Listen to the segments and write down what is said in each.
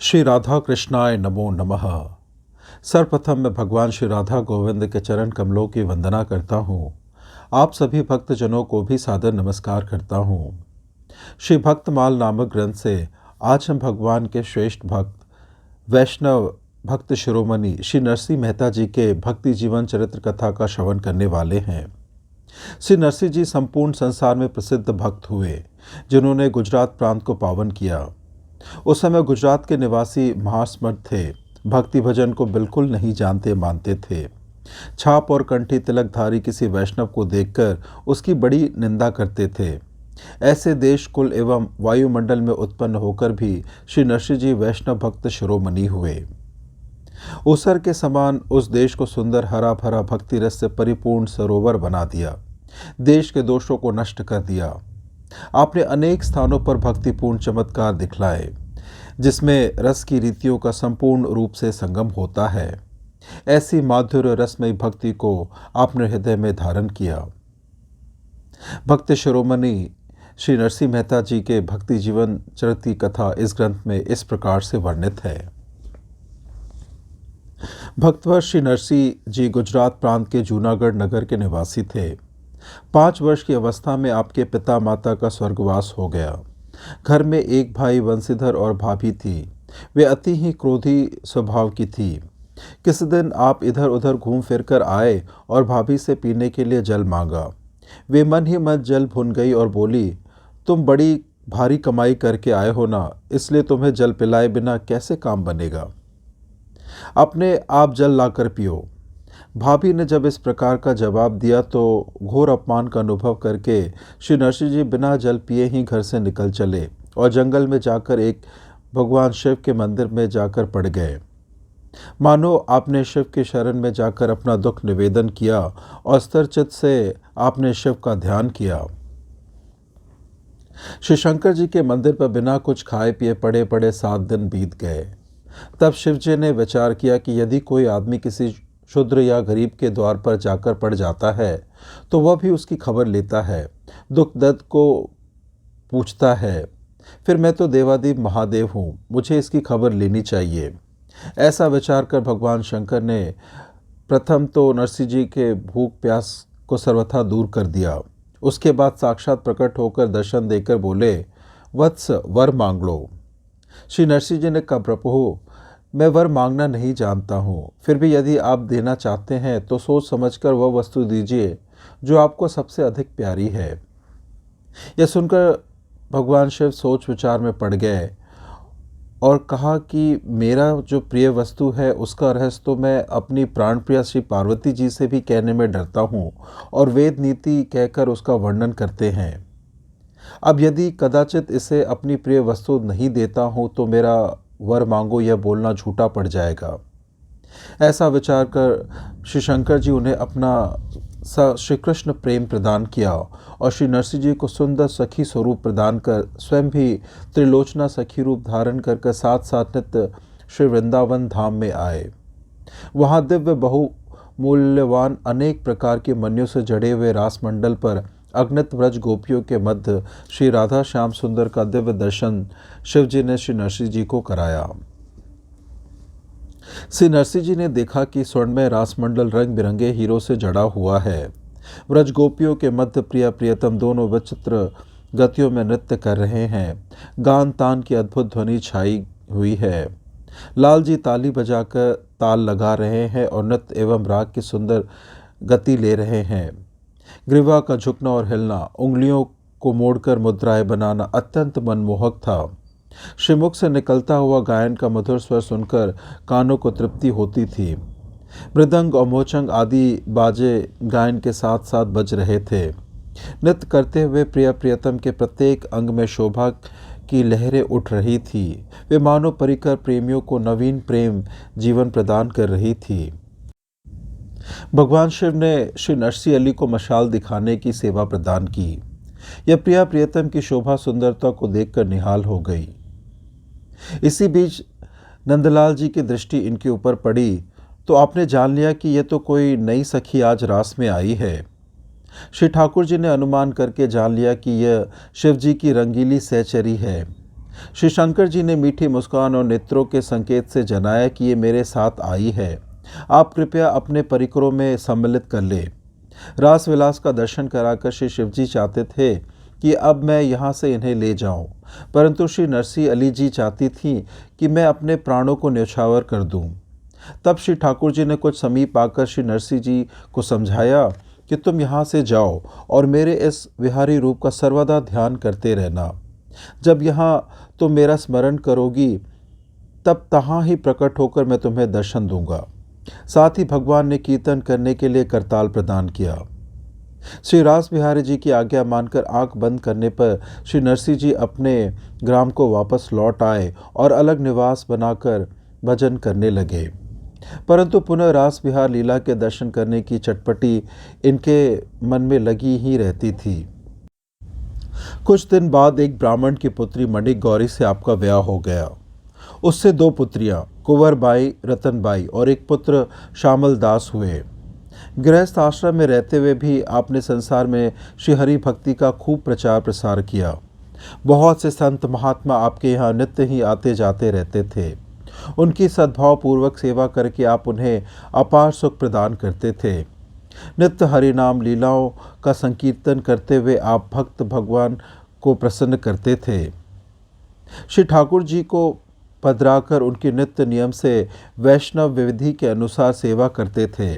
श्री राधा कृष्णाय नमो नमः। सर्वप्रथम मैं भगवान श्री राधा गोविंद के चरण कमलों की वंदना करता हूँ। आप सभी भक्तजनों को भी सादर नमस्कार करता हूँ। श्री भक्तमाल नामक ग्रंथ से आज हम भगवान के श्रेष्ठ भक्त वैष्णव भक्त शिरोमणि श्री नरसिंह मेहता जी के भक्ति जीवन चरित्र कथा का श्रवण करने वाले हैं। श्री नरसिंह जी संपूर्ण संसार में प्रसिद्ध भक्त हुए, जिन्होंने गुजरात प्रांत को पावन किया। उस समय गुजरात के निवासी महास्मर्थ थे, भक्ति भजन को बिल्कुल नहीं जानते मानते थे। छाप और कंठी तिलकधारी किसी वैष्णव को देखकर उसकी बड़ी निंदा करते थे। ऐसे देश कुल एवं वायुमंडल में उत्पन्न होकर भी श्री नरसिंह जी वैष्णव भक्त शिरोमणि हुए। उसर के समान उस देश को सुंदर हरा भरा भक्ति रस से परिपूर्ण सरोवर बना दिया, देश के दोषों को नष्ट कर दिया। आपने अनेक स्थानों पर भक्तिपूर्ण चमत्कार दिखलाए, जिसमें रस की रीतियों का संपूर्ण रूप से संगम होता है। ऐसी माधुर्य रसमयी भक्ति को आपने हृदय में धारण किया। भक्त शिरोमणि श्री नरसिंह मेहता जी के भक्ति जीवन चरित्र की कथा इस ग्रंथ में इस प्रकार से वर्णित है। भक्तवर श्री नरसिंह जी गुजरात प्रांत के जूनागढ़ नगर के निवासी थे। 5 वर्ष की अवस्था में आपके पिता माता का स्वर्गवास हो गया। घर में एक भाई वंशीधर और भाभी थी। वे अति ही क्रोधी स्वभाव की थी। किसी दिन आप इधर उधर घूम फिर कर आए और भाभी से पीने के लिए जल मांगा। वे मन ही मन जल भून गई और बोली, तुम बड़ी भारी कमाई करके आए हो ना, इसलिए तुम्हें जल पिलाए बिना कैसे काम बनेगा। अपने आप जल लाकर पियो। भाभी ने जब इस प्रकार का जवाब दिया तो घोर अपमान का अनुभव करके श्री नरसिंह जी बिना जल पिए ही घर से निकल चले और जंगल में जाकर एक भगवान शिव के मंदिर में जाकर पड़ गए। मानो आपने शिव के शरण में जाकर अपना दुख निवेदन किया और स्थिर चित्त से आपने शिव का ध्यान किया। श्री शंकर जी के मंदिर पर बिना कुछ खाए पिए पड़े पड़े 7 दिन बीत गए। तब शिव जी ने विचार किया कि यदि कोई आदमी किसी शूद्र या गरीब के द्वार पर जाकर पड़ जाता है तो वह भी उसकी खबर लेता है, दुख दर्द को पूछता है, फिर मैं तो देवादेव महादेव हूँ, मुझे इसकी खबर लेनी चाहिए। ऐसा विचार कर भगवान शंकर ने प्रथम तो नरसिंह जी के भूख प्यास को सर्वथा दूर कर दिया। उसके बाद साक्षात प्रकट होकर दर्शन देकर बोले, वत्स वर मांग लो। श्री नरसिंह जी ने कहा, प्रभु मैं वर मांगना नहीं जानता हूँ, फिर भी यदि आप देना चाहते हैं तो सोच समझकर वह वस्तु दीजिए जो आपको सबसे अधिक प्यारी है। यह सुनकर भगवान शिव सोच विचार में पड़ गए और कहा कि मेरा जो प्रिय वस्तु है उसका रहस्य तो मैं अपनी प्राणप्रिया श्री पार्वती जी से भी कहने में डरता हूँ और वेद नीति कहकर उसका वर्णन करते हैं। अब यदि कदाचित इसे अपनी प्रिय वस्तु नहीं देता हूँ तो मेरा वर मांगो यह बोलना झूठा पड़ जाएगा। ऐसा विचार कर श्री शंकर जी उन्हें अपना श्री कृष्ण प्रेम प्रदान किया और श्री नरसिंह जी को सुंदर सखी स्वरूप प्रदान कर स्वयं भी त्रिलोचना सखी रूप धारण कर साथ साथ नित्य श्री वृंदावन धाम में आए। वहाँ दिव्य बहुमूल्यवान अनेक प्रकार के मन्यों से जड़े हुए रासमंडल पर अगणित व्रज गोपियों के मध्य श्री राधा श्याम सुंदर का दिव्य दर्शन शिव जी ने श्री नरसिंह जी को कराया। श्री नरसिंह जी ने देखा कि स्वर्णमय रासमंडल रंग बिरंगे हीरों से जड़ा हुआ है। व्रज गोपियों के मध्य प्रिया प्रियतम दोनों विचित्र गतियों में नृत्य कर रहे हैं। गान तान की अद्भुत ध्वनि छाई हुई है। लाल जी ताली बजाकर ताल लगा रहे हैं और नृत्य एवं राग की सुंदर गति ले रहे हैं। ग्रीवा का झुकना और हिलना, उंगलियों को मोड़कर मुद्राएं बनाना अत्यंत मनमोहक था। श्रीमुख से निकलता हुआ गायन का मधुर स्वर सुनकर कानों को तृप्ति होती थी। मृदंग और मोचंग आदि बाजे गायन के साथ साथ बज रहे थे। नृत्य करते हुए प्रिया प्रियतम के प्रत्येक अंग में शोभा की लहरें उठ रही थी। वे मानो परिकर प्रेमियों को नवीन प्रेम जीवन प्रदान कर रही थी। भगवान शिव ने श्री नरसिंह अली को मशाल दिखाने की सेवा प्रदान की। यह प्रिया प्रियतम की शोभा सुंदरता को देखकर निहाल हो गई। इसी बीच नंदलाल जी की दृष्टि इनके ऊपर पड़ी तो आपने जान लिया कि यह तो कोई नई सखी आज रास में आई है। श्री ठाकुर जी ने अनुमान करके जान लिया कि यह शिव जी की रंगीली सहचरी है। श्री शंकर जी ने मीठी मुस्कान और नेत्रों के संकेत से जनाया कि ये मेरे साथ आई है। आप कृपया अपने परिकरों में सम्मिलित कर ले। रास विलास का दर्शन कराकर श्री शिवजी चाहते थे कि अब मैं यहाँ से इन्हें ले जाऊं, परंतु श्री नरसिंह अली जी चाहती थीं कि मैं अपने प्राणों को न्यौछावर कर दूं। तब श्री ठाकुर जी ने कुछ समीप आकर श्री नरसिंह जी को समझाया कि तुम यहाँ से जाओ और मेरे इस विहारी रूप का सर्वदा ध्यान करते रहना। जब यहाँ तुम मेरा स्मरण करोगी तब तहाँ ही प्रकट होकर मैं तुम्हें दर्शन दूंगा। साथ ही भगवान ने कीर्तन करने के लिए करताल प्रदान किया। श्री रास बिहारी जी की आज्ञा मानकर आंख बंद करने पर श्री नरसिंह जी अपने ग्राम को वापस लौट आए और अलग निवास बनाकर भजन करने लगे। परंतु पुनः रास बिहार लीला के दर्शन करने की चटपटी इनके मन में लगी ही रहती थी। कुछ दिन बाद एक ब्राह्मण की पुत्री मणिक गौरी से आपका ब्याह हो गया। उससे 2 पुत्रियां कुंवर बाई, रतन बाई और एक पुत्र श्यामल दास हुए। गृहस्थ आश्रम में रहते हुए भी आपने संसार में श्री हरि भक्ति का खूब प्रचार प्रसार किया। बहुत से संत महात्मा आपके यहाँ नित्य ही आते जाते रहते थे। उनकी सद्भाव पूर्वक सेवा करके आप उन्हें अपार सुख प्रदान करते थे। नित्य हरिनाम लीलाओं का संकीर्तन करते हुए आप भक्त भगवान को प्रसन्न करते थे। श्री ठाकुर जी को पधराकर उनके नित्य नियम से वैष्णव विधि के अनुसार सेवा करते थे।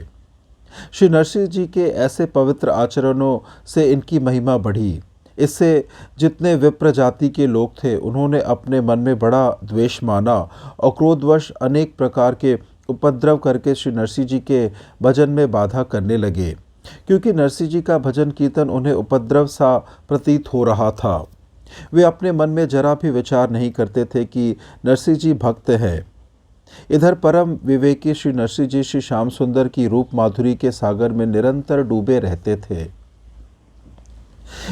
श्री नरसिंह जी के ऐसे पवित्र आचरणों से इनकी महिमा बढ़ी। इससे जितने विप्र जाति के लोग थे उन्होंने अपने मन में बड़ा द्वेष माना और क्रोधवश अनेक प्रकार के उपद्रव करके श्री नरसिंह जी के भजन में बाधा करने लगे, क्योंकि नरसिंह जी का भजन कीर्तन उन्हें उपद्रव सा प्रतीत हो रहा था। वे अपने मन में जरा भी विचार नहीं करते थे कि नरसिंह जी भक्त हैं। इधर परम विवेकी श्री नरसिंह जी श्री श्याम सुंदर की रूप माधुरी के सागर में निरंतर डूबे रहते थे।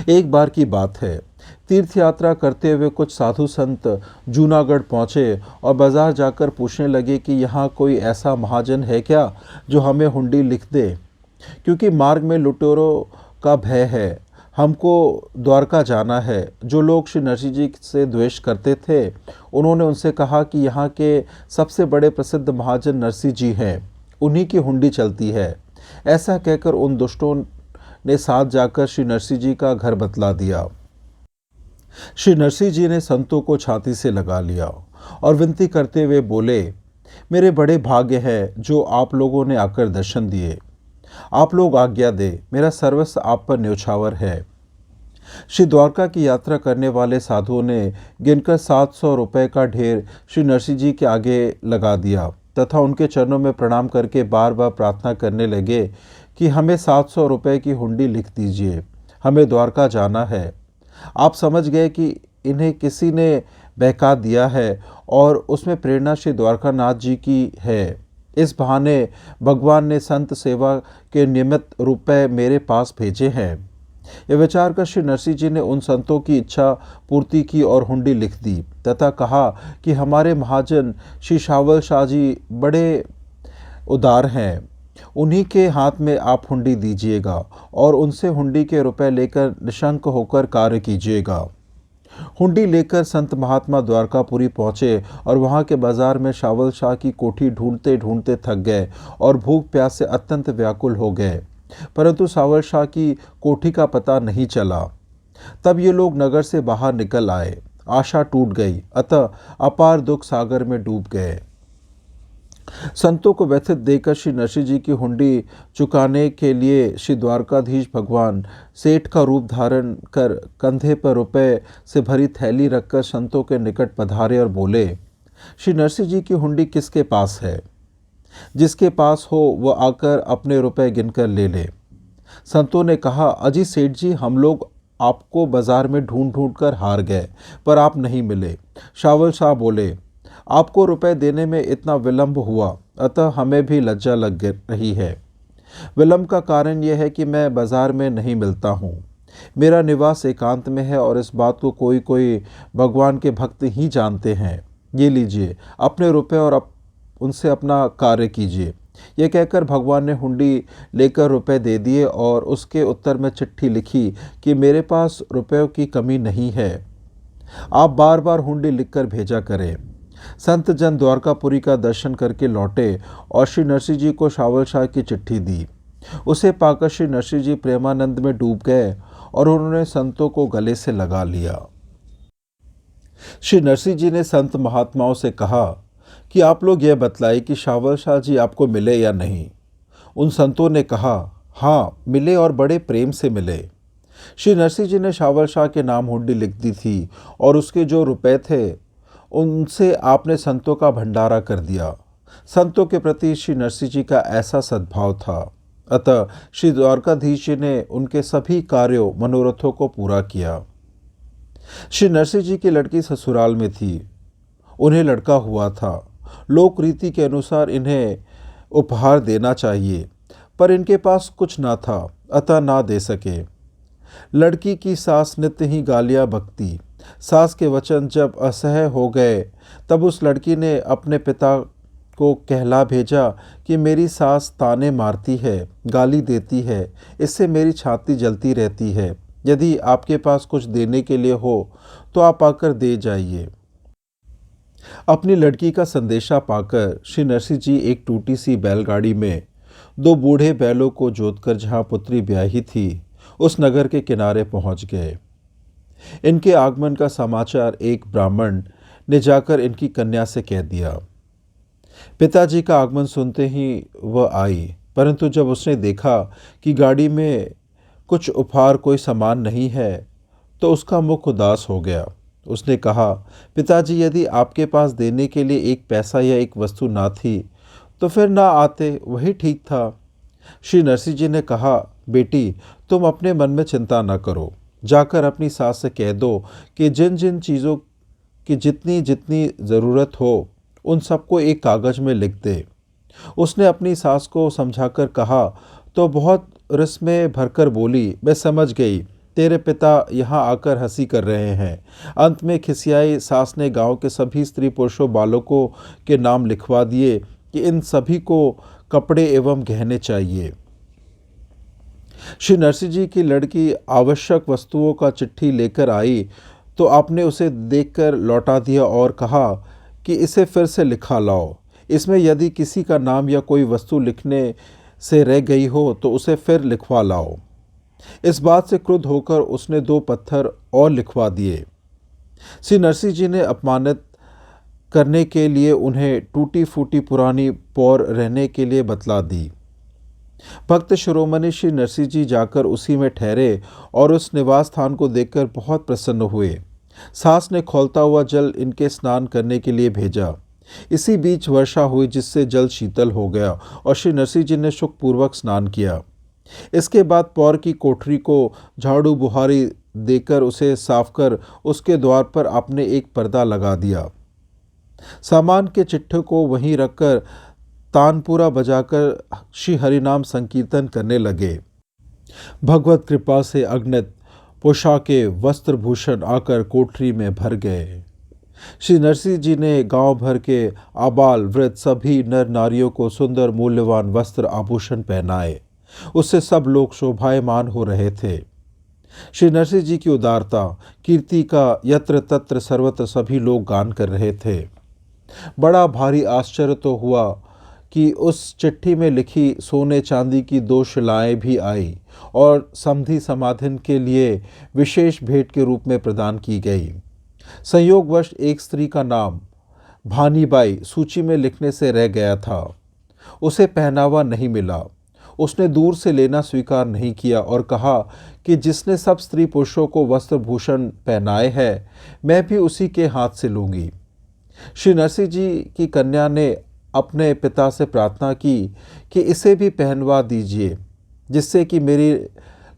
एक बार की बात है, तीर्थ यात्रा करते हुए कुछ साधु संत जूनागढ़ पहुंचे और बाजार जाकर पूछने लगे कि यहाँ कोई ऐसा महाजन है क्या जो हमें हुंडी लिख दे, क्योंकि मार्ग में लुटेरों का भय है। हमको द्वारका जाना है। जो लोग श्री नरसिंह जी से द्वेष करते थे उन्होंने उनसे कहा कि यहाँ के सबसे बड़े प्रसिद्ध महाजन नरसिंह जी हैं, उन्हीं की हुंडी चलती है। ऐसा कहकर उन दुष्टों ने साथ जाकर श्री नरसिंह जी का घर बतला दिया। श्री नरसिंह जी ने संतों को छाती से लगा लिया और विनती करते हुए बोले, मेरे बड़े भाग्य है जो आप लोगों ने आकर दर्शन दिए। आप लोग आज्ञा दे, मेरा सर्वस्व आप पर न्यौछावर है। श्री द्वारका की यात्रा करने वाले साधुओं ने गिनकर 700 रुपये का ढेर श्री नरसिंह जी के आगे लगा दिया तथा उनके चरणों में प्रणाम करके बार बार प्रार्थना करने लगे कि हमें 700 रुपये की हुंडी लिख दीजिए, हमें द्वारका जाना है। आप समझ गए कि इन्हें किसी ने बहका दिया है और उसमें प्रेरणा श्री द्वारकानाथ जी की है। इस बहाने भगवान ने संत सेवा के निमित्त रुपए मेरे पास भेजे हैं। यह विचार कर श्री नरसिंह जी ने उन संतों की इच्छा पूर्ति की और हुंडी लिख दी तथा कहा कि हमारे महाजन श्री शावल शाह जी बड़े उदार हैं, उन्हीं के हाथ में आप हुंडी दीजिएगा और उनसे हुंडी के रुपए लेकर निशंक होकर कार्य कीजिएगा। हुंडी लेकर संत महात्मा द्वारकापुरी पहुँचे और वहाँ के बाजार में शावल शाह की कोठी ढूंढते ढूंढते थक गए और भूख प्यास से अत्यंत व्याकुल हो गए, परंतु शावल शाह की कोठी का पता नहीं चला। तब ये लोग नगर से बाहर निकल आए। आशा टूट गई, अतः अपार दुख सागर में डूब गए। संतों को व्यथित देकर श्री नरसिंह जी की हुंडी चुकाने के लिए श्री द्वारकाधीश भगवान सेठ का रूप धारण कर कंधे पर रुपए से भरी थैली रखकर संतों के निकट पधारे और बोले, श्री नरसिंह जी की हुंडी किसके पास है? जिसके पास हो वह आकर अपने रुपए गिनकर ले ले। संतों ने कहा, अजी सेठ जी, हम लोग आपको बाजार में ढूंढ ढूंढ कर हार गए पर आप नहीं मिले। शावल शाह बोले, आपको रुपए देने में इतना विलंब हुआ, अतः हमें भी लज्जा लग रही है। विलंब का कारण यह है कि मैं बाजार में नहीं मिलता हूँ। मेरा निवास एकांत में है और इस बात को कोई कोई भगवान के भक्त ही जानते हैं। ये लीजिए अपने रुपए और उनसे अपना कार्य कीजिए। यह कहकर भगवान ने हुंडी लेकर रुपए दे दिए और उसके उत्तर में चिट्ठी लिखी कि मेरे पास रुपयों की कमी नहीं है। आप बार बार हुंडी लिखकर भेजा करें। संत जन द्वारकापुरी का दर्शन करके लौटे और श्री नरसिंह जी को शावल शाह की चिट्ठी दी। उसे पाकर श्री नरसिंह जी प्रेमानंद में डूब गए और उन्होंने संतों को गले से लगा लिया। श्री नरसिंह जी ने संत महात्माओं से कहा कि आप लोग यह बतलाइए कि शावल शाह जी आपको मिले या नहीं। उन संतों ने कहा, हाँ मिले और बड़े प्रेम से मिले। श्री नरसिंह जी ने शावल शाह के नाम हुंडी लिख दी थी और उसके जो रुपए थे उनसे आपने संतों का भंडारा कर दिया। संतों के प्रति श्री नरसिंह जी का ऐसा सद्भाव था। अतः श्री द्वारकाधीश जी ने उनके सभी कार्यों मनोरथों को पूरा किया। श्री नरसिंह जी की लड़की ससुराल में थी, उन्हें लड़का हुआ था। लोक रीति के अनुसार इन्हें उपहार देना चाहिए, पर इनके पास कुछ ना था, अतः ना दे सके। लड़की की सास नित्य ही गालियां बकती। सास के वचन जब असह्य हो गए तब उस लड़की ने अपने पिता को कहला भेजा कि मेरी सास ताने मारती है, गाली देती है, इससे मेरी छाती जलती रहती है। यदि आपके पास कुछ देने के लिए हो तो आप आकर दे जाइए। अपनी लड़की का संदेशा पाकर श्री नरसिंह जी एक टूटी सी बैलगाड़ी में 2 बूढ़े बैलों को जोतकर जहाँ पुत्री ब्याही थी उस नगर के किनारे पहुँच गए। इनके आगमन का समाचार एक ब्राह्मण ने जाकर इनकी कन्या से कह दिया। पिताजी का आगमन सुनते ही वह आई, परंतु जब उसने देखा कि गाड़ी में कुछ उपहार कोई सामान नहीं है तो उसका मुख उदास हो गया। उसने कहा, पिताजी यदि आपके पास देने के लिए एक पैसा या एक वस्तु ना थी तो फिर ना आते, वही ठीक था। श्री नरसिंह जी ने कहा, बेटी तुम अपने मन में चिंता न करो, जाकर अपनी सास से कह दो कि जिन जिन चीज़ों की जितनी जितनी ज़रूरत हो उन सबको एक कागज़ में लिख दे। उसने अपनी सास को समझाकर कहा तो बहुत रस में भरकर बोली, मैं समझ गई, तेरे पिता यहाँ आकर हंसी कर रहे हैं। अंत में खिसियाई सास ने गांव के सभी स्त्री पुरुषों बालकों के नाम लिखवा दिए कि इन सभी को कपड़े एवं गहने चाहिए। श्री नरसिंह जी की लड़की आवश्यक वस्तुओं का चिट्ठी लेकर आई तो आपने उसे देखकर लौटा दिया और कहा कि इसे फिर से लिखा लाओ। इसमें यदि किसी का नाम या कोई वस्तु लिखने से रह गई हो तो उसे फिर लिखवा लाओ। इस बात से क्रुद्ध होकर उसने 2 पत्थर और लिखवा दिए। श्री नरसिंह जी ने अपमानित करने के लिए उन्हें टूटी फूटी पुरानी पौर रहने के लिए बतला दी। भक्त शिरोमणि श्री नरसिंह जी जाकर उसी में ठहरे और उस निवास स्थान को देखकर बहुत प्रसन्न हुए। सास ने खौलता हुआ जल इनके स्नान करने के लिए भेजा। इसी बीच वर्षा हुई जिससे जल शीतल हो गया और श्री नरसिंह जी ने सुखपूर्वक स्नान किया। इसके बाद पौर की कोठरी को झाड़ू बुहारी देकर उसे साफ कर उसके द्वार पर आपने एक पर्दा लगा दिया। सामान के चिट्ठे को वहीं रखकर तानपुरा बजाकर श्री हरिनाम संकीर्तन करने लगे। भगवत कृपा से अगणित पोशाके वस्त्र भूषण आकर कोठरी में भर गए। श्री नरसिंह जी ने गांव भर के आबाल वृद्ध सभी नर नारियों को सुंदर मूल्यवान वस्त्र आभूषण पहनाए। उससे सब लोग शोभायमान हो रहे थे। श्री नरसिंह जी की उदारता कीर्ति का यत्र तत्र सर्वत्र सभी लोग गान कर रहे थे। बड़ा भारी आश्चर्य तो हुआ कि उस चिट्ठी में लिखी सोने चांदी की 2 शिलाएं भी आई और समधि समाधिन के लिए विशेष भेंट के रूप में प्रदान की गई। संयोगवश एक स्त्री का नाम भानीबाई सूची में लिखने से रह गया था। उसे पहनावा नहीं मिला। उसने दूर से लेना स्वीकार नहीं किया और कहा कि जिसने सब स्त्री पुरुषों को वस्त्र भूषण पहनाए हैं, मैं भी उसी के हाथ से लूँगी। श्री नरसिंह जी की कन्या ने अपने पिता से प्रार्थना की कि इसे भी पहनवा दीजिए, जिससे कि मेरी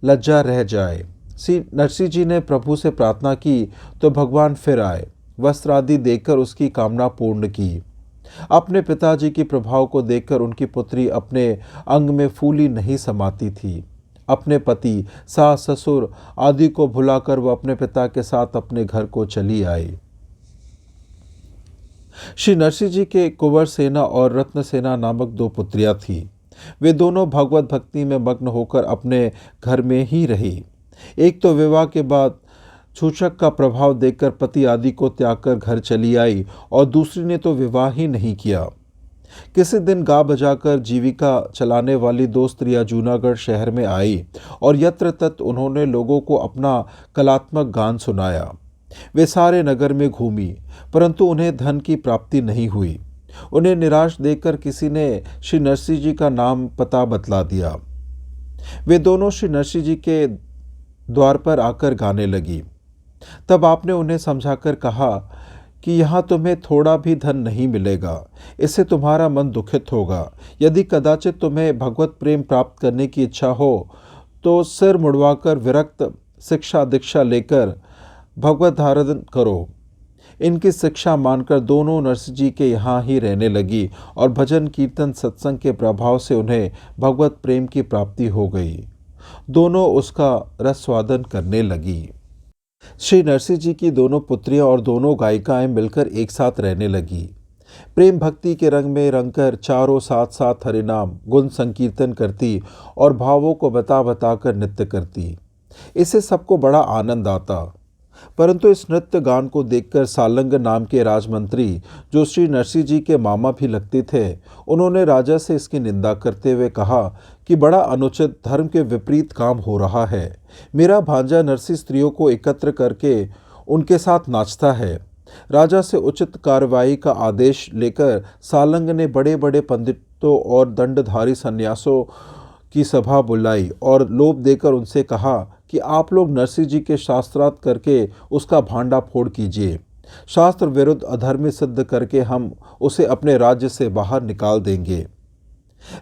लज्जा रह जाए। श्री नरसिंह जी ने प्रभु से प्रार्थना की तो भगवान फिर आए, वस्त्र आदि देकर उसकी कामना पूर्ण की। अपने पिताजी के प्रभाव को देखकर उनकी पुत्री अपने अंग में फूली नहीं समाती थी। अपने पति, सास, ससुर आदि को भुलाकर वह अपने पिता के साथ अपने घर को चली आई। श्री नरसिंह जी के कुंवर सेना और रत्न सेना नामक 2 पुत्रियां थीं। वे दोनों भगवत भक्ति में मग्न होकर अपने घर में ही रही। एक तो विवाह के बाद छूछक का प्रभाव देखकर पति आदि को त्याग कर घर चली आई और दूसरी ने तो विवाह ही नहीं किया। किसी दिन गा बजाकर जीविका चलाने वाली दो स्त्रियां जूनागढ़ शहर में आई और यत्र तत्र उन्होंने लोगों को अपना कलात्मक गान सुनाया। वे सारे नगर में घूमी, परंतु उन्हें धन की प्राप्ति नहीं हुई। उन्हें निराश देखकर किसी ने श्री नरसिंह जी का नाम पता बतला दिया। वे दोनों श्री नरसिंह जी के द्वार पर आकर गाने लगी। तब आपने उन्हें समझाकर कहा कि यहाँ तुम्हें थोड़ा भी धन नहीं मिलेगा, इससे तुम्हारा मन दुखित होगा। यदि कदाचित तुम्हें भगवत प्रेम प्राप्त करने की इच्छा हो तो सिर मुड़वाकर विरक्त शिक्षा दीक्षा लेकर भगवत धारण करो। इनकी शिक्षा मानकर दोनों नरसिंह जी के यहाँ ही रहने लगी और भजन कीर्तन सत्संग के प्रभाव से उन्हें भगवत प्रेम की प्राप्ति हो गई। दोनों उसका रसवादन करने लगी। श्री नरसिंह जी की दोनों पुत्रियां और दोनों गायिकाएं मिलकर एक साथ रहने लगी। प्रेम भक्ति के रंग में रंगकर चारों साथ साथ हरिनाम गुण संकीर्तन करती और भावों को बता बताकर नृत्य करती। इससे सबको बड़ा आनंद आता। परंतु इस नृत्य गान को देखकर सालंग नाम के राजमंत्री, जो श्री नरसिंह जी के मामा भी लगते थे, उन्होंने राजा से इसकी निंदा करते हुए कहा कि बड़ा अनुचित धर्म के विपरीत काम हो रहा है। मेरा भांजा नरसिंह स्त्रियों को एकत्र करके उनके साथ नाचता है। राजा से उचित कार्रवाई का आदेश लेकर सालंग ने बड़े बड़े पंडितों और दंडधारी सन्यासों की सभा बुलाई और लोभ देकर उनसे कहा कि आप लोग नरसिंह जी के शास्त्रार्थ करके उसका भांडा फोड़ कीजिए। शास्त्र विरुद्ध अधर्मी सिद्ध करके हम उसे अपने राज्य से बाहर निकाल देंगे।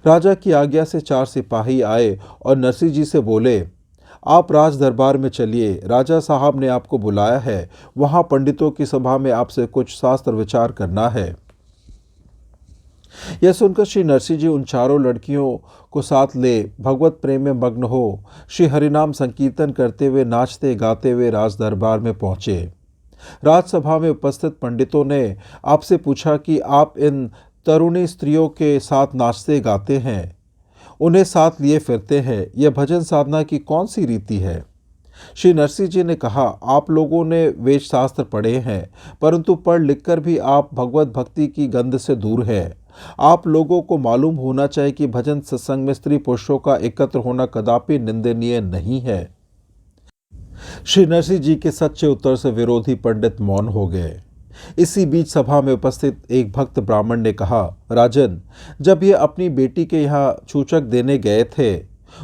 राजा की आज्ञा से 4 सिपाही आए और नरसिंह जी से बोले, आप राज दरबार में चलिए, राजा साहब ने आपको बुलाया है। वहाँ पंडितों की सभा में आपसे कुछ शास्त्र विचार करना है। यह सुनकर श्री नरसिंह जी उन चारों लड़कियों को साथ ले भगवत प्रेम में मग्न हो श्री हरिनाम संकीर्तन करते हुए नाचते गाते हुए राज दरबार में पहुँचे। राजसभा में उपस्थित पंडितों ने आपसे पूछा कि आप इन तरुणी स्त्रियों के साथ नाचते गाते हैं, उन्हें साथ लिए फिरते हैं, यह भजन साधना की कौन सी रीति है? श्री नरसिंह जी ने कहा, आप लोगों ने वेद शास्त्र पढ़े हैं, परंतु पढ़ लिखकर भी आप भगवत भक्ति की गंध से दूर है। आप लोगों को मालूम होना चाहिए कि भजन सत्संग में स्त्री पुरुषों का एकत्र होना कदापि निंदनीय नहीं है। श्री नरसिंह जी के सच्चे उत्तर से विरोधी पंडित मौन हो गए। इसी बीच सभा में उपस्थित एक भक्त ब्राह्मण ने कहा, राजन, जब ये अपनी बेटी के यहाँ छूछक देने गए थे,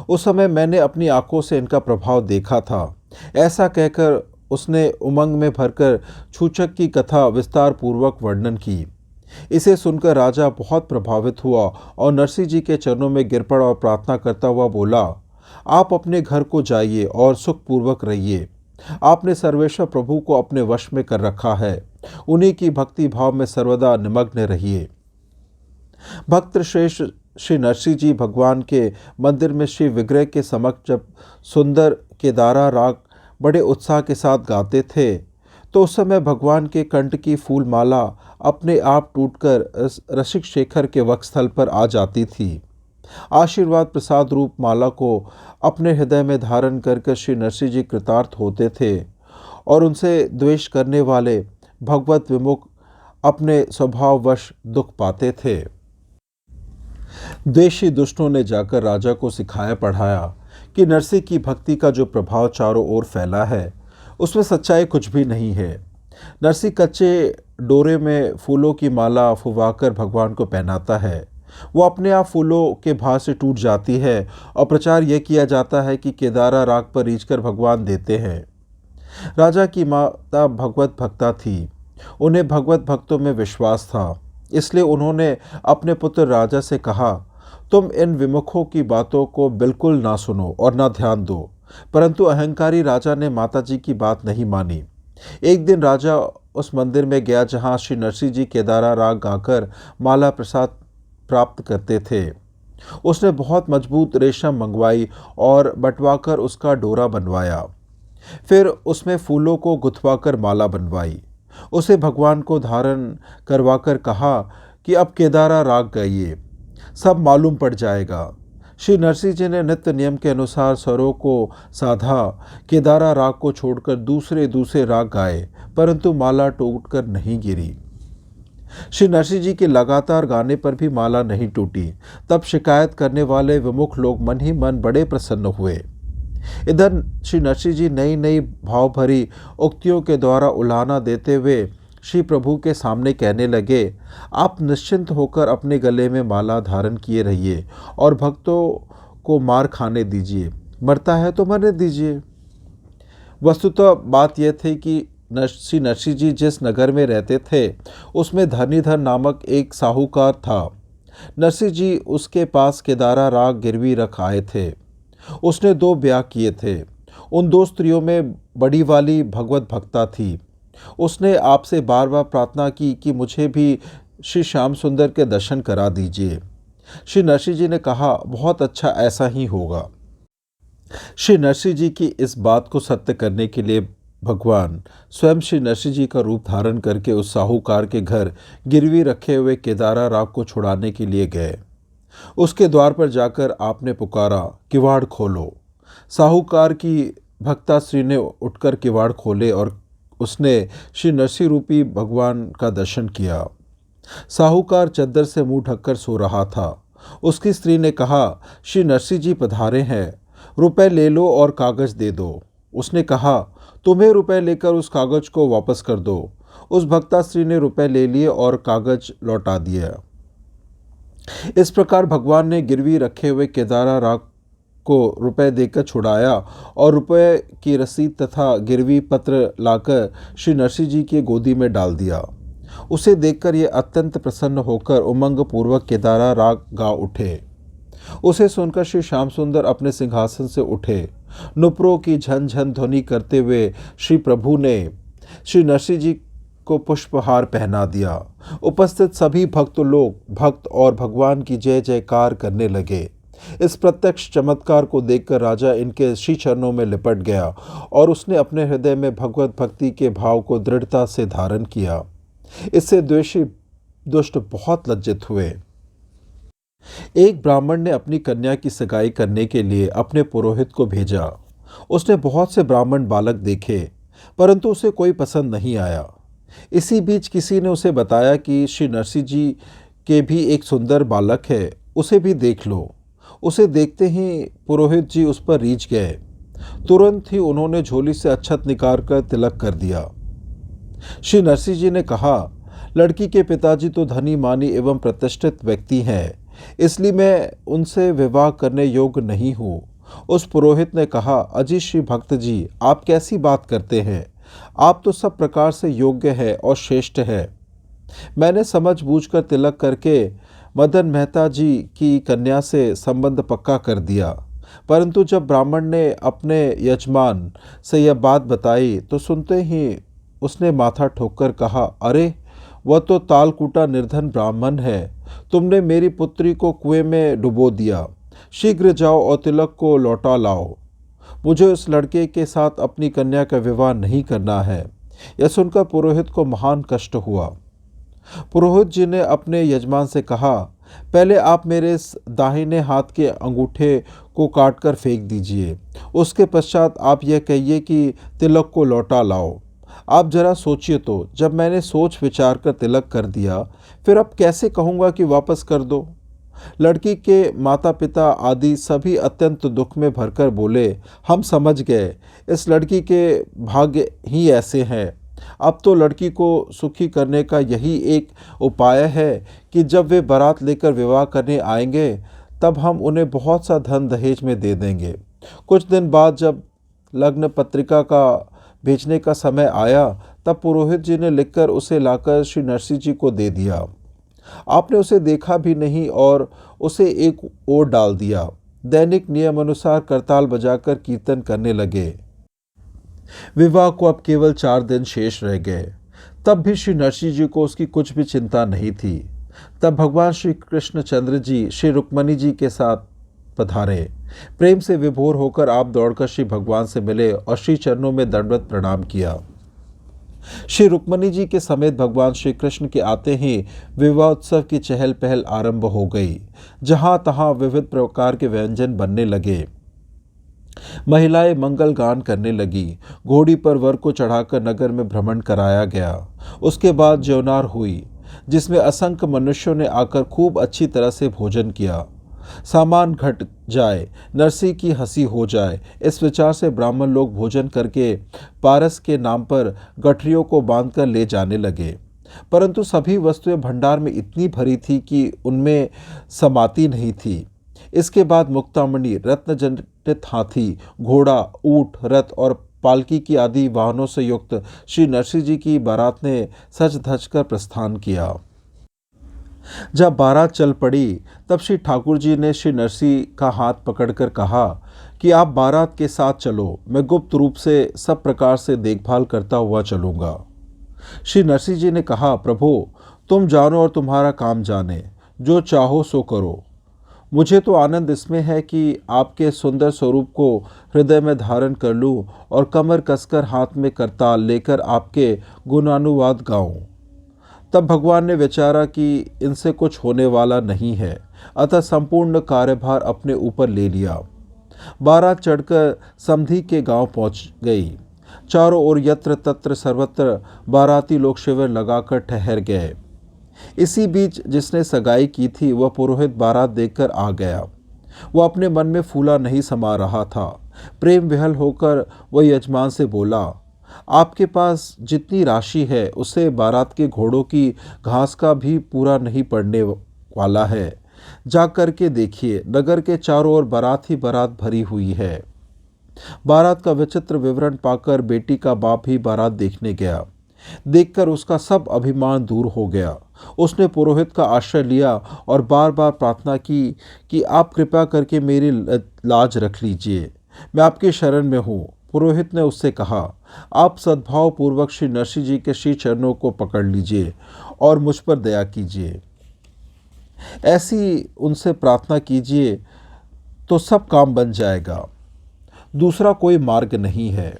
उस समय मैंने अपनी आंखों से इनका प्रभाव देखा था। ऐसा कहकर उसने उमंग में भरकर छूछक की कथा विस्तार पूर्वक वर्णन की। इसे सुनकर राजा बहुत प्रभावित हुआ और नरसिंह जी के चरणों में गिर पड़ा और प्रार्थना करता हुआ बोला, आप अपने घर को जाइए और सुखपूर्वक रहिए। आपने सर्वेश्वर प्रभु को अपने वश में कर रखा है, उन्हीं की भक्ति भाव में सर्वदा निमग्न रहिए। भक्त श्रेष्ठ श्री नरसिंह जी भगवान के मंदिर में श्री विग्रह के समक्ष जब सुंदर केदारा राग बड़े उत्साह के साथ गाते थे, तो उस समय भगवान के कंठ की फूल माला अपने आप टूटकर रसिक शेखर के वक्षस्थल पर आ जाती थी। आशीर्वाद प्रसाद रूप माला को अपने हृदय में धारण करके श्री नरसिंह जी कृतार्थ होते थे और उनसे द्वेष करने वाले भगवत विमुख अपने स्वभाववश दुख पाते थे। द्वेषी दुष्टों ने जाकर राजा को सिखाया पढ़ाया कि नरसिंह की भक्ति का जो प्रभाव चारों ओर फैला है, उसमें सच्चाई कुछ भी नहीं है। नरसिंह कच्चे डोरे में फूलों की माला फुवाकर भगवान को पहनाता है। वो अपने आप फूलों के भार से टूट जाती है और प्रचार यह किया जाता है कि केदारा राग पर रीझकर भगवान देते हैं। राजा की माता भगवत भक्ता थी, उन्हें भगवत भक्तों में विश्वास था, इसलिए उन्होंने अपने पुत्र राजा से कहा, तुम इन विमुखों की बातों को बिल्कुल ना सुनो और ना ध्यान दो। परंतु अहंकारी राजा ने माताजी की बात नहीं मानी। एक दिन राजा उस मंदिर में गया जहाँ श्री नरसिंह जी केदारा राग गाकर माला प्रसाद प्राप्त करते थे। उसने बहुत मजबूत रेशम मंगवाई और बंटवाकर उसका डोरा बनवाया। फिर उसमें फूलों को गुथवाकर माला बनवाई। उसे भगवान को धारण करवाकर कहा कि अब केदारा राग गाइए, सब मालूम पड़ जाएगा। श्री नरसिंह जी ने नित्य नियम के अनुसार स्वरों को साधा, केदारा राग को छोड़कर दूसरे दूसरे राग गाए, परंतु माला टूटकर नहीं गिरी। श्री नरसिंह जी के लगातार गाने पर भी माला नहीं टूटी। तब शिकायत करने वाले विमुख लोग मन ही मन बड़े प्रसन्न हुए। इधर श्री नरसिंह जी नई नई भाव भरी उक्तियों के द्वारा उलाहना देते हुए श्री प्रभु के सामने कहने लगे, आप निश्चिंत होकर अपने गले में माला धारण किए रहिए और भक्तों को मार खाने दीजिए, मरता है तो मरने दीजिए। वस्तुतः बात यह थी कि श्री नरसिंह जी जिस नगर में रहते थे उसमें धरणीधर नामक एक साहूकार था। नरसिंह जी उसके पास केदारा राग गिरवी रख आए थे। उसने 2 ब्याह किए थे। उन 2 स्त्रियों में बड़ी वाली भगवत भक्ता थी। उसने आपसे बार बार प्रार्थना की कि मुझे भी श्री श्याम सुंदर के दर्शन करा दीजिए। श्री नरसिंह जी ने कहा, बहुत अच्छा, ऐसा ही होगा। श्री नरसिंह जी की इस बात को सत्य करने के लिए भगवान स्वयं श्री नरसिंह जी का रूप धारण करके उस साहूकार के घर गिरवी रखे हुए केदारा राग को छुड़ाने के लिए गए। उसके द्वार पर जाकर आपने पुकारा, किवाड़ खोलो। साहूकार की भक्ता स्त्री ने उठकर किवाड़ खोले और उसने श्री नरसिंह रूपी भगवान का दर्शन किया। साहूकार चद्दर से मुंह ढककर सो रहा था। उसकी स्त्री ने कहा, श्री नरसिंह जी पधारे हैं, रुपए ले लो और कागज दे दो। उसने कहा, तुम्हें रुपए लेकर उस कागज को वापस कर दो। उस भक्ता स्त्री ने रुपए ले लिए और कागज लौटा दिया। इस प्रकार भगवान ने गिरवी रखे हुए केदारा राग को रुपए देकर छुड़ाया और रुपए की रसीद तथा गिरवी पत्र लाकर श्री नरसिंह जी की गोदी में डाल दिया। उसे देखकर ये अत्यंत प्रसन्न होकर उमंग पूर्वक केदारा राग गा उठे। उसे सुनकर श्री श्याम सुंदर अपने सिंहासन से उठे। नुपुरों की झन झन ध्वनि करते हुए श्री प्रभु ने श्री नरसिंह जी को पुष्पहार पहना दिया। उपस्थित सभी भक्त और भगवान की जय जयकार करने लगे। इस प्रत्यक्ष चमत्कार को देखकर राजा इनके श्री चरणों में लिपट गया और उसने अपने हृदय में भगवत भक्ति के भाव को दृढ़ता से धारण किया। इससे द्वेषी दुष्ट बहुत लज्जित हुए। एक ब्राह्मण ने अपनी कन्या की सगाई करने के लिए अपने पुरोहित को भेजा। उसने बहुत से ब्राह्मण बालक देखे, परंतु उसे कोई पसंद नहीं आया। इसी बीच किसी ने उसे बताया कि श्री नरसिंह जी के भी एक सुंदर बालक है, उसे भी देख लो। उसे देखते ही पुरोहित जी उस पर रीझ गए। तुरंत ही उन्होंने झोली से अक्षत निकाल कर तिलक कर दिया। श्री नरसिंह जी ने कहा, लड़की के पिताजी तो धनी मानी एवं प्रतिष्ठित व्यक्ति हैं, इसलिए मैं उनसे विवाह करने योग्य नहीं हूँ। उस पुरोहित ने कहा, अजी श्री भक्त जी, आप कैसी बात करते हैं? आप तो सब प्रकार से योग्य है और श्रेष्ठ है। मैंने समझ बूझकर तिलक करके मदन मेहता जी की कन्या से संबंध पक्का कर दिया, परंतु जब ब्राह्मण ने अपने यजमान से यह बात बताई तो सुनते ही उसने माथा ठोककर कहा, अरे वह तो तालकूटा निर्धन ब्राह्मण है। तुमने मेरी पुत्री को कुएं में डुबो दिया। शीघ्र जाओ और तिलक को लौटा लाओ। मुझे उस लड़के के साथ अपनी कन्या का विवाह नहीं करना है। यह सुनकर पुरोहित को महान कष्ट हुआ। पुरोहित जी ने अपने यजमान से कहा, पहले आप मेरे दाहिने हाथ के अंगूठे को काटकर फेंक दीजिए। उसके पश्चात आप यह कहिए कि तिलक को लौटा लाओ। आप जरा सोचिए तो, जब मैंने सोच विचार कर तिलक कर दिया, फिर अब कैसे कहूँगा कि वापस कर दो? लड़की के माता पिता आदि सभी अत्यंत दुख में भरकर बोले, हम समझ गए, इस लड़की के भाग्य ही ऐसे हैं। अब तो लड़की को सुखी करने का यही एक उपाय है कि जब वे बारात लेकर विवाह करने आएंगे तब हम उन्हें बहुत सा धन दहेज में दे देंगे। कुछ दिन बाद जब लग्न पत्रिका का भेजने का समय आया तब पुरोहित जी ने लिखकर उसे लाकर श्री नरसिंह जी को दे दिया। आपने उसे देखा भी नहीं और उसे एक ओर डाल दिया। दैनिक नियम अनुसार करताल बजाकर कीर्तन करने लगे। विवाह को अब केवल 4 दिन शेष रह गए। तब भी श्री नरसिंह जी को उसकी कुछ भी चिंता नहीं थी। तब भगवान श्री कृष्णचंद्र जी श्री रुक्मणी जी के साथ पधारे। प्रेम से विभोर होकर आप दौड़कर श्री भगवान से मिले और श्री चरणों में दंडवत प्रणाम किया। श्री रुक्मणी जी के समेत भगवान श्री कृष्ण के आते ही विवाह उत्सव की चहल पहल आरंभ हो गई। जहां तहां विविध प्रकार के व्यंजन बनने लगे, महिलाएं मंगल गान करने लगी, घोड़ी पर वर को चढ़ाकर नगर में भ्रमण कराया गया। उसके बाद ज्योनार हुई, जिसमें असंख्य मनुष्यों ने आकर खूब अच्छी तरह से भोजन किया। सामान घट जाए, नरसी की हंसी हो जाए, इस विचार से ब्राह्मण लोग भोजन करके पारस के नाम पर गठरियों को बांधकर ले जाने लगे। परंतु सभी वस्तुएं भंडार में इतनी भरी थी कि उनमें समाती नहीं थी। इसके बाद मुक्तामणि, रत्नजटित हाथी, घोड़ा, ऊंट, रथ और पालकी की आदि वाहनों से युक्त श्री नरसिंह जी की बारात ने सज धज कर प्रस्थान किया। जब बारात चल पड़ी, तब श्री ठाकुर जी ने श्री नरसिंह का हाथ पकड़कर कहा कि आप बारात के साथ चलो, मैं गुप्त रूप से सब प्रकार से देखभाल करता हुआ चलूंगा। श्री नरसिंह जी ने कहा, प्रभु तुम जानो और तुम्हारा काम जाने, जो चाहो सो करो। मुझे तो आनंद इसमें है कि आपके सुंदर स्वरूप को हृदय में धारण कर लूं और कमर कसकर हाथ में करताल लेकर आपके गुणानुवाद गाऊं। तब भगवान ने विचारा कि इनसे कुछ होने वाला नहीं है, अतः संपूर्ण कार्यभार अपने ऊपर ले लिया। बारात चढ़कर समधी के गांव पहुंच गई। चारों ओर यत्र तत्र सर्वत्र बाराती लोग शिविर लगाकर ठहर गए। इसी बीच जिसने सगाई की थी वह पुरोहित बारात देखकर आ गया। वह अपने मन में फूला नहीं समा रहा था। प्रेम विहल होकर वह यजमान से बोला, आपके पास जितनी राशि है उसे बारात के घोड़ों की घास का भी पूरा नहीं पड़ने वाला है। जा करके देखिए, नगर के चारों ओर बारात ही बारात भरी हुई है। बारात का विचित्र विवरण पाकर बेटी का बाप ही बारात देखने गया। देखकर उसका सब अभिमान दूर हो गया। उसने पुरोहित का आश्रय लिया और बार बार प्रार्थना की कि आप कृपा करके मेरी लाज रख लीजिए, मैं आपकी शरण में हूँ। पुरोहित ने उससे कहा, आप सद्भाव पूर्वक श्री नरसिंह जी के श्री चरणों को पकड़ लीजिए और मुझ पर दया कीजिए। ऐसी उनसे प्रार्थना कीजिए तो सब काम बन जाएगा, दूसरा कोई मार्ग नहीं है।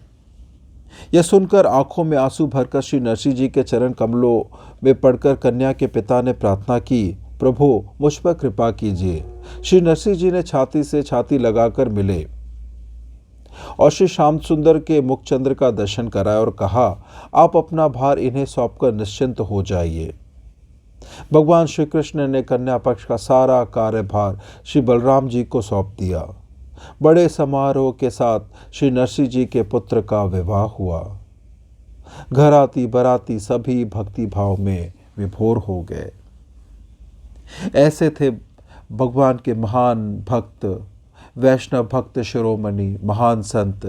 यह सुनकर आंखों में आंसू भरकर श्री नरसिंह जी के चरण कमलों में पड़कर कन्या के पिता ने प्रार्थना की, प्रभु मुझ पर कृपा कीजिए। श्री नरसिंह जी ने छाती से छाती लगाकर मिले और श्री श्याम सुंदर के मुखचंद्र का दर्शन कराया और कहा, आप अपना भार इन्हें सौंपकर निश्चिंत हो जाइए। भगवान श्री कृष्ण ने कन्या पक्ष का सारा कार्यभार श्री बलराम जी को सौंप दिया। बड़े समारोह के साथ श्री नरसिंह जी के पुत्र का विवाह हुआ। घराती बराती सभी भक्ति भाव में विभोर हो गए। ऐसे थे भगवान के महान भक्त, वैष्णव भक्त शिरोमणि महान संत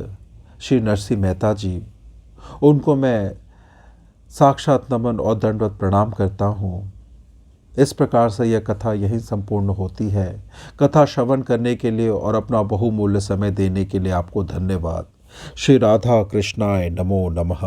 श्री नरसिंह मेहता जी। उनको मैं साक्षात नमन और दंडवत प्रणाम करता हूँ। इस प्रकार से यह कथा यहीं संपूर्ण होती है। कथा श्रवण करने के लिए और अपना बहुमूल्य समय देने के लिए आपको धन्यवाद। श्री राधा कृष्णाय नमो नमः।